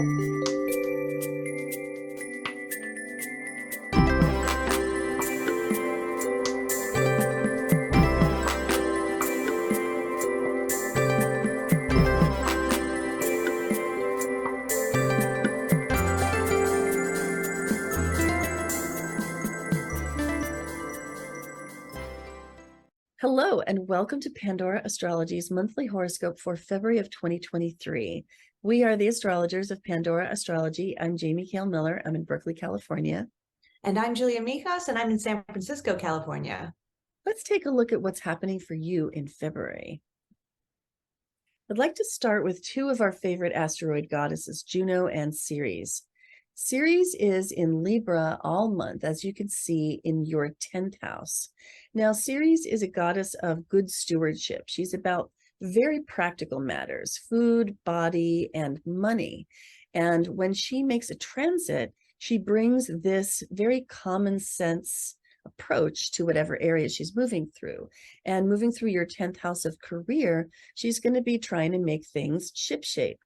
Hello, and welcome to Pandora Astrology's monthly horoscope for February of 2023. We are the astrologers of Pandora Astrology. I'm Jamie Kale Miller. I'm in Berkeley, California. And I'm Julia Mijas, and I'm in San Francisco, California. Let's take a look at what's happening for you in February. I'd like to start with two of our favorite asteroid goddesses, Juno and Ceres. Ceres is in Libra all month, as you can see in your 10th house. Now, Ceres is a goddess of good stewardship. She's about very practical matters, food, body, and money. And when she makes a transit, she brings this very common sense approach to whatever area she's moving through. And moving through your 10th house of career, she's going to be trying to make things shipshape.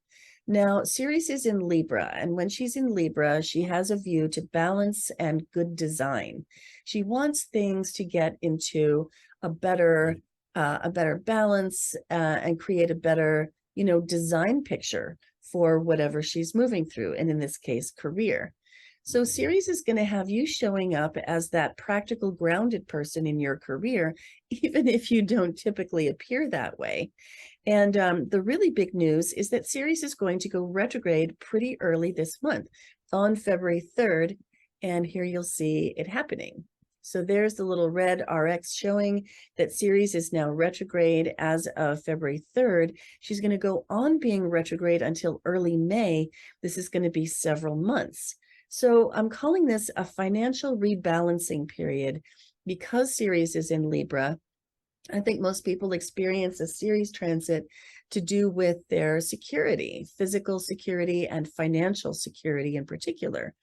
Now, Ceres is in Libra, and when she's in Libra, she has a view to balance and good design. She wants things to get into a better balance and create a better, design picture for whatever she's moving through, and in this case, career. So Ceres is going to have you showing up as that practical, grounded person in your career, even if you don't typically appear that way. And the really big news is that Ceres is going to go retrograde pretty early this month on February 3rd. And here you'll see it happening. So there's the little red RX showing that Ceres is now retrograde as of February 3rd. She's going to go on being retrograde until early May. This is going to be several months. So I'm calling this a financial rebalancing period because Ceres is in Libra. I think most people experience a Ceres transit to do with their security, physical security and financial security in particular.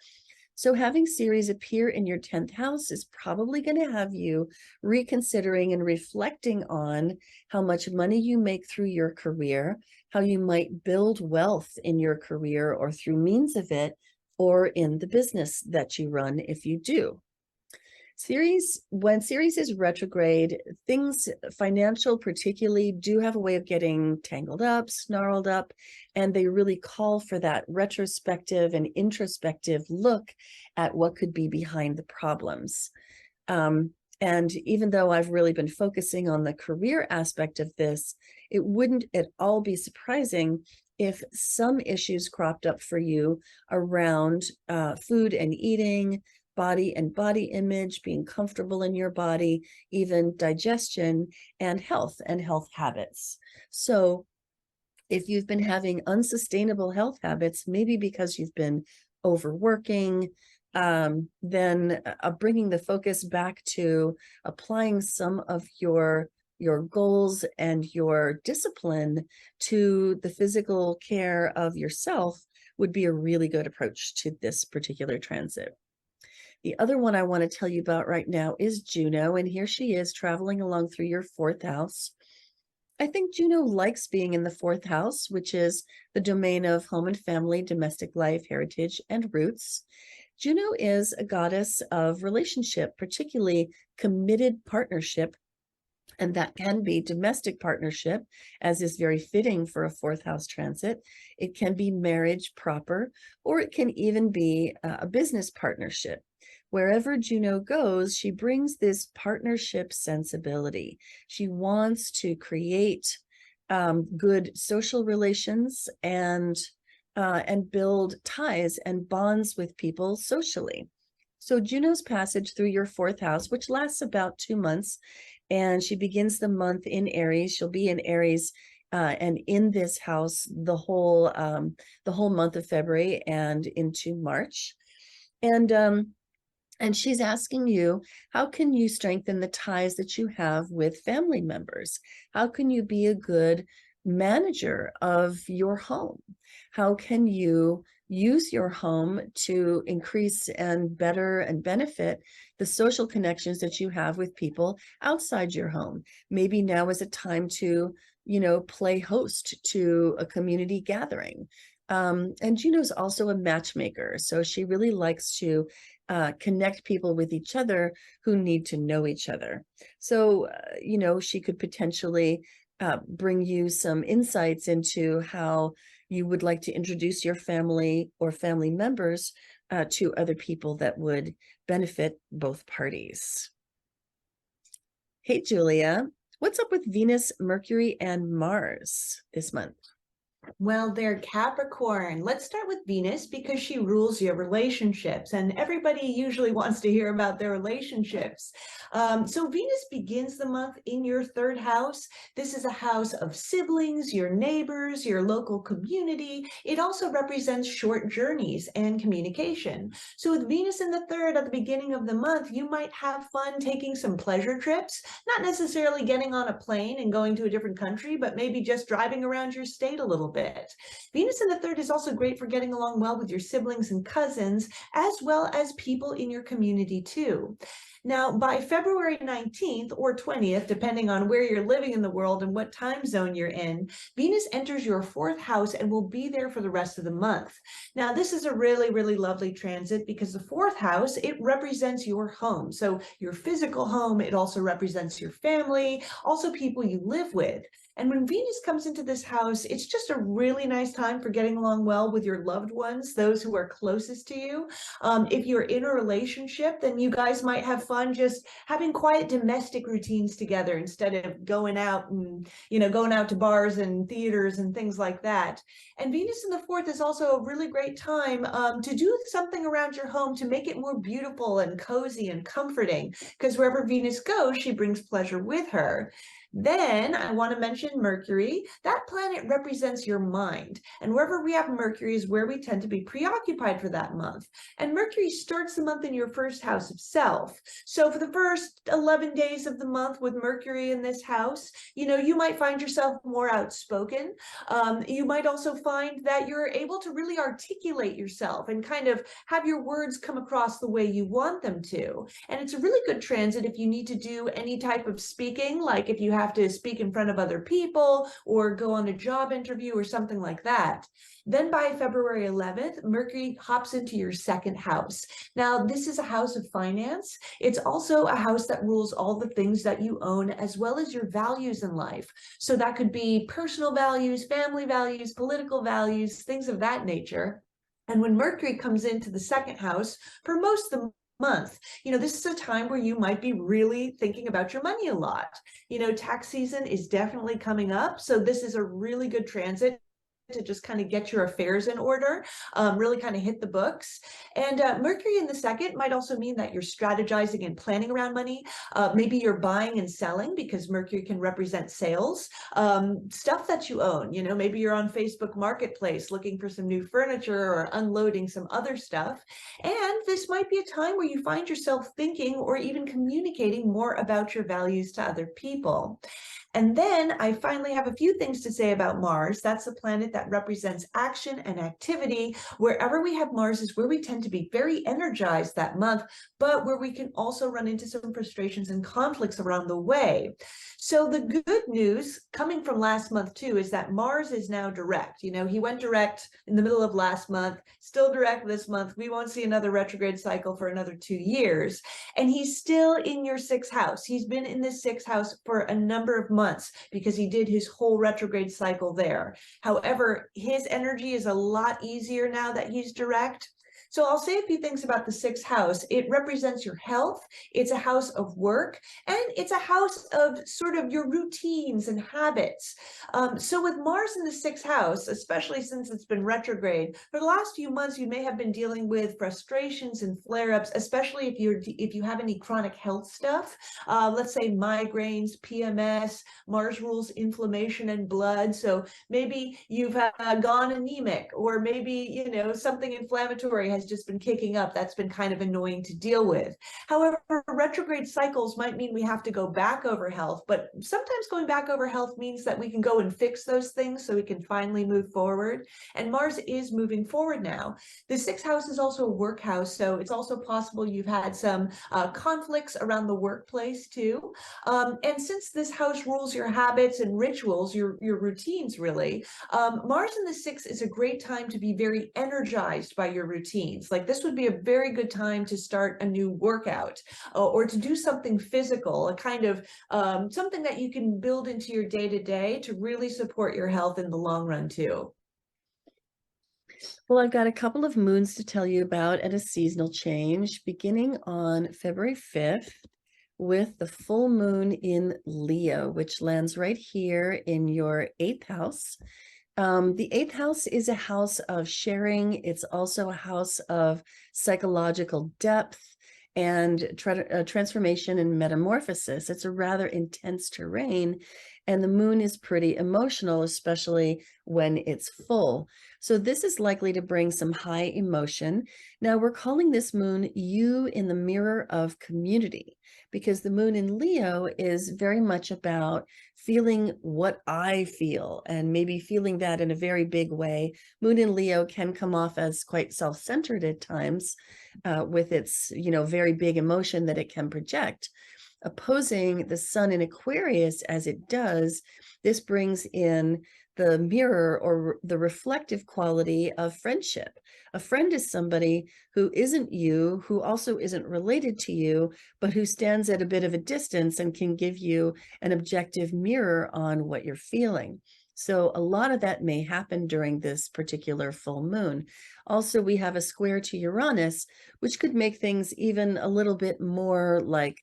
So having Ceres appear in your 10th house is probably going to have you reconsidering and reflecting on how much money you make through your career, how you might build wealth in your career or through means of it, or in the business that you run if you do. When Ceres is retrograde, things financial particularly do have a way of getting tangled up, snarled up, and they really call for that retrospective and introspective look at what could be behind the problems. And even though I've really been focusing on the career aspect of this, it wouldn't at all be surprising if some issues cropped up for you around food and eating, body and body image, being comfortable in your body, even digestion and health habits. So if you've been having unsustainable health habits, maybe because you've been overworking, then bringing the focus back to applying some of your goals and your discipline to the physical care of yourself would be a really good approach to this particular transit. The other one I want to tell you about right now is Juno, and here she is traveling along through your 4th house. I think Juno likes being in the 4th house, which is the domain of home and family, domestic life, heritage, and roots. Juno is a goddess of relationship, particularly committed partnership, and that can be domestic partnership, as is very fitting for a 4th house transit. It can be marriage proper, or it can even be a business partnership. Wherever Juno goes, she brings this partnership sensibility. She wants to create good social relations and build ties and bonds with people socially. So Juno's passage through your 4th house, which lasts about 2 months, and she begins the month in Aries. She'll be in Aries and in this house the whole month of February and into March. And she's asking you, how can you strengthen the ties that you have with family members? How can you be a good manager of your home? How can you use your home to increase and better and benefit the social connections that you have with people outside your home? Maybe now is a time to, play host to a community gathering. And Juno's also a matchmaker. So she really likes to connect people with each other who need to know each other. So, she could potentially bring you some insights into how you would like to introduce your family or family members to other people that would benefit both parties. Hey, Julia, what's up with Venus, Mercury, and Mars this month? Well, they're Capricorn. Let's start with Venus because she rules your relationships, and everybody usually wants to hear about their relationships. So Venus begins the month in your third house. This is a house of siblings, your neighbors, your local community. It also represents short journeys and communication. So with Venus in the third at the beginning of the month, you might have fun taking some pleasure trips, not necessarily getting on a plane and going to a different country, but maybe just driving around your state a little bit. Venus in the third is also great for getting along well with your siblings and cousins, as well as people in your community too. Now, by February 19th or 20th, depending on where you're living in the world and what time zone you're in, Venus enters your fourth house and will be there for the rest of the month. Now, this is a really, really lovely transit because the fourth house, it represents your home. So your physical home, it also represents your family, also people you live with. And when Venus comes into this house, it's just a really nice time for getting along well with your loved ones, those who are closest to you. If you're in a relationship, then you guys might have fun just having quiet domestic routines together instead of going out and, going out to bars and theaters and things like that. And Venus in the fourth is also a really great time to do something around your home to make it more beautiful and cozy and comforting, because wherever Venus goes, she brings pleasure with her. Then I want to mention Mercury. That planet represents your mind. And wherever we have Mercury is where we tend to be preoccupied for that month. And Mercury starts the month in your first house of self. So for the first 11 days of the month with Mercury in this house, you might find yourself more outspoken. You might also find that you're able to really articulate yourself and kind of have your words come across the way you want them to. And it's a really good transit if you need to do any type of speaking, like if you have to speak in front of other people or go on a job interview or something like that. Then by February 11th, Mercury hops into your second house. Now, this is a house of finance. It's also a house that rules all the things that you own, as well as your values in life. So that could be personal values, family values, political values, things of that nature. And when Mercury comes into the second house, for most of the month, this is a time where you might be really thinking about your money a lot. Tax season is definitely coming up. So this is a really good transit to just kind of get your affairs in order, really kind of hit the books. And Mercury in the second might also mean that you're strategizing and planning around money. Maybe you're buying and selling because Mercury can represent sales, stuff that you own. Maybe you're on Facebook Marketplace looking for some new furniture or unloading some other stuff. And this might be a time where you find yourself thinking or even communicating more about your values to other people. And then I finally have a few things to say about Mars. That's a planet that represents action and activity. Wherever we have Mars is where we tend to be very energized that month, but where we can also run into some frustrations and conflicts around the way. So the good news coming from last month too is that Mars is now direct. He went direct in the middle of last month, still direct this month. We won't see another retrograde cycle for another 2 years. And he's still in your sixth house. He's been in this sixth house for a number of months because he did his whole retrograde cycle there. However, his energy is a lot easier now that he's direct. So I'll say a few things about the sixth house. It represents your health. It's a house of work, and it's a house of sort of your routines and habits. So with Mars in the sixth house, especially since it's been retrograde, for the last few months, you may have been dealing with frustrations and flare-ups, especially if you have any chronic health stuff. Let's say migraines, PMS. Mars rules inflammation and blood. So maybe you've gone anemic, or maybe, something inflammatory has has just been kicking up. That's been kind of annoying to deal with. However, retrograde cycles might mean we have to go back over health, but sometimes going back over health means that we can go and fix those things so we can finally move forward. And Mars is moving forward now. The sixth house is also a work house, so it's also possible you've had some conflicts around the workplace too. And since this house rules your habits and rituals, your routines really, Mars in the sixth is a great time to be very energized by your routines. Like this would be a very good time to start a new workout or to do something physical, a kind of something that you can build into your day-to-day to really support your health in the long run too. Well, I've got a couple of moons to tell you about and a seasonal change beginning on February 5th with the full moon in Leo, which lands right here in your 8th house. The 8th house is a house of sharing. It's also a house of psychological depth and transformation and metamorphosis. It's a rather intense terrain, and the moon is pretty emotional, especially when it's full. So this is likely to bring some high emotion. Now we're calling this moon you in the mirror of community, because the moon in Leo is very much about feeling what I feel and maybe feeling that in a very big way. Moon in Leo can come off as quite self-centered at times with its, very big emotion that it can project. Opposing the sun in Aquarius as it does, this brings in the mirror or the reflective quality of friendship. A friend is somebody who isn't you, who also isn't related to you, but who stands at a bit of a distance and can give you an objective mirror on what you're feeling. So a lot of that may happen during this particular full moon. Also, we have a square to Uranus, which could make things even a little bit more like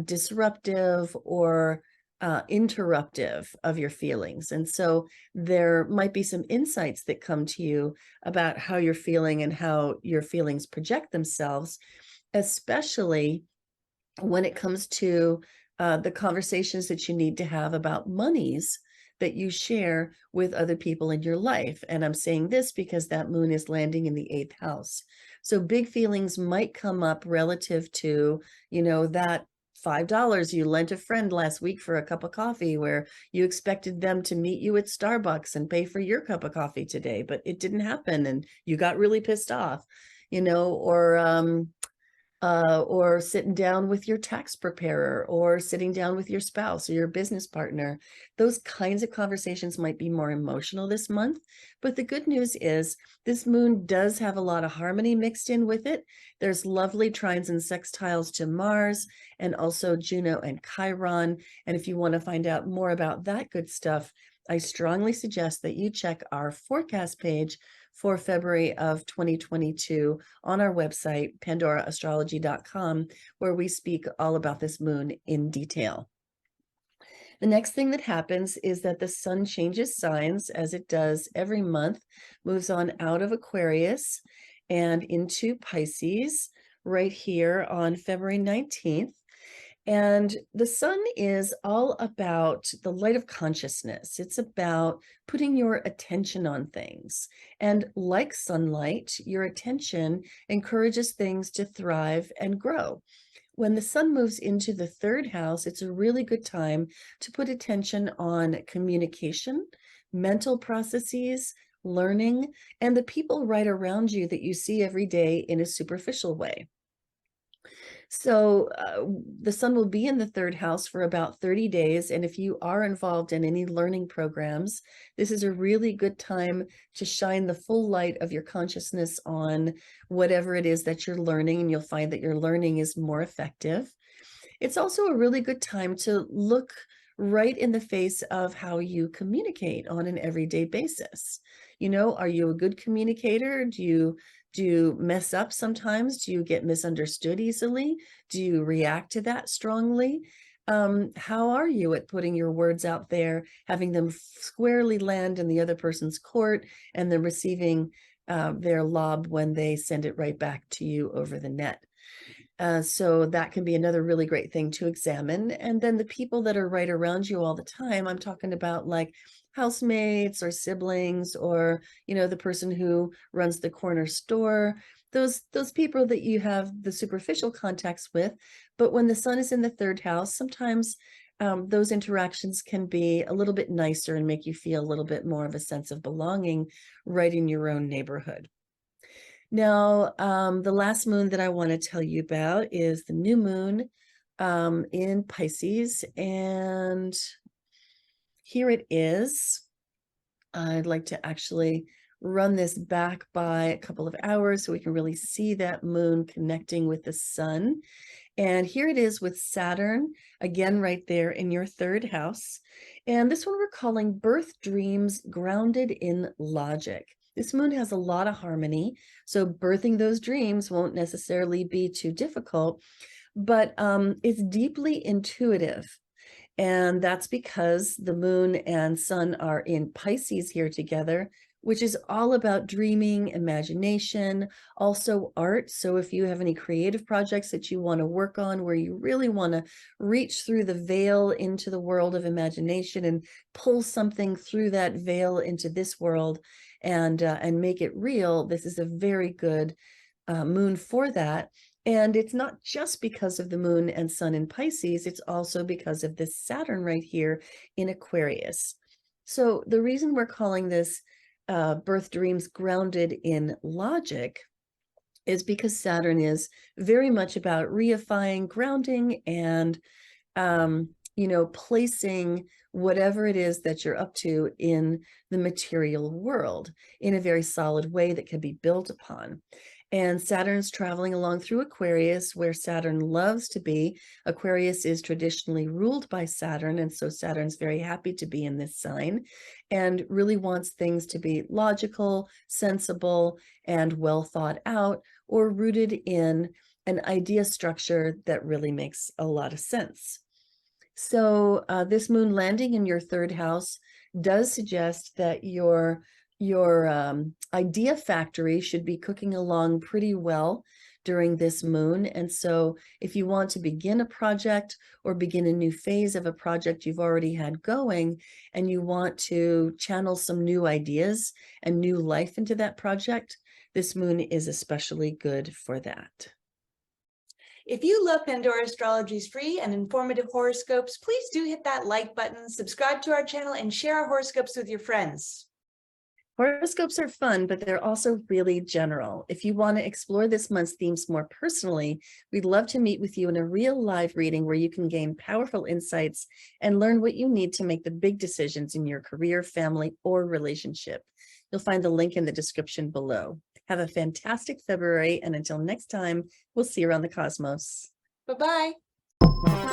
disruptive or interruptive of your feelings. And so there might be some insights that come to you about how you're feeling and how your feelings project themselves, especially when it comes to the conversations that you need to have about monies that you share with other people in your life. And I'm saying this because that moon is landing in the 8th house. So big feelings might come up relative to, that $5 you lent a friend last week for a cup of coffee, where you expected them to meet you at Starbucks and pay for your cup of coffee today, but it didn't happen and you got really pissed off, or sitting down with your tax preparer, or sitting down with your spouse or your business partner. Those kinds of conversations might be more emotional this month. But the good news is this moon does have a lot of harmony mixed in with it. There's lovely trines and sextiles to Mars and also Juno and Chiron. And if you want to find out more about that good stuff, I strongly suggest that you check our forecast page for February of 2022 on our website, pandoraastrology.com, where we speak all about this moon in detail. The next thing that happens is that the sun changes signs, as it does every month, moves on out of Aquarius and into Pisces right here on February 19th. And the sun is all about the light of consciousness. It's about putting your attention on things. And like sunlight, your attention encourages things to thrive and grow. When the sun moves into the 3rd house, it's a really good time to put attention on communication, mental processes, learning, and the people right around you that you see every day in a superficial way. So the sun will be in the 3rd house for about 30 days. And if you are involved in any learning programs, this is a really good time to shine the full light of your consciousness on whatever it is that you're learning, and you'll find that your learning is more effective. It's also a really good time to look right in the face of how you communicate on an everyday basis. Are you a good communicator? Do you mess up sometimes? Do you get misunderstood easily? Do you react to that strongly? How are you at putting your words out there, having them squarely land in the other person's court, and then receiving their lob when they send it right back to you over the net? So that can be another really great thing to examine. And then the people that are right around you all the time, I'm talking about like housemates or siblings, or, the person who runs the corner store. those people that you have the superficial contacts with. But when the sun is in the third house, sometimes those interactions can be a little bit nicer and make you feel a little bit more of a sense of belonging right in your own neighborhood. Now, the last moon that I want to tell you about is the new moon in Pisces. And here it is. I'd like to actually run this back by a couple of hours so we can really see that moon connecting with the sun. And here it is with Saturn, again, right there in your third house. And this one we're calling Birth Dreams Grounded in Logic. This moon has a lot of harmony, so birthing those dreams won't necessarily be too difficult, but it's deeply intuitive. And that's because the moon and sun are in Pisces here together, which is all about dreaming, imagination, also art. So if you have any creative projects that you want to work on where you really want to reach through the veil into the world of imagination and pull something through that veil into this world and make it real, this is a very good moon for that. And it's not just because of the moon and sun in Pisces, it's also because of this Saturn right here in Aquarius. So the reason we're calling this birth dreams grounded in logic is because Saturn is very much about reifying, grounding, and placing whatever it is that you're up to in the material world in a very solid way that can be built upon. And Saturn's traveling along through Aquarius, where Saturn loves to be. Aquarius is traditionally ruled by Saturn, and so Saturn's very happy to be in this sign and really wants things to be logical, sensible, and well thought out, or rooted in an idea structure that really makes a lot of sense. So this moon landing in your third house does suggest that your idea factory should be cooking along pretty well during this moon. And so if you want to begin a project or begin a new phase of a project you've already had going, and you want to channel some new ideas and new life into that project, this moon is especially good for that. If you love Pandora Astrology's free and informative horoscopes, please do hit that like button, subscribe to our channel, and share our horoscopes with your friends. Horoscopes are fun, but they're also really general. If you want to explore this month's themes more personally, we'd love to meet with you in a real live reading where you can gain powerful insights and learn what you need to make the big decisions in your career, family, or relationship. You'll find the link in the description below. Have a fantastic February, and until next time, we'll see you around the cosmos. Bye-bye.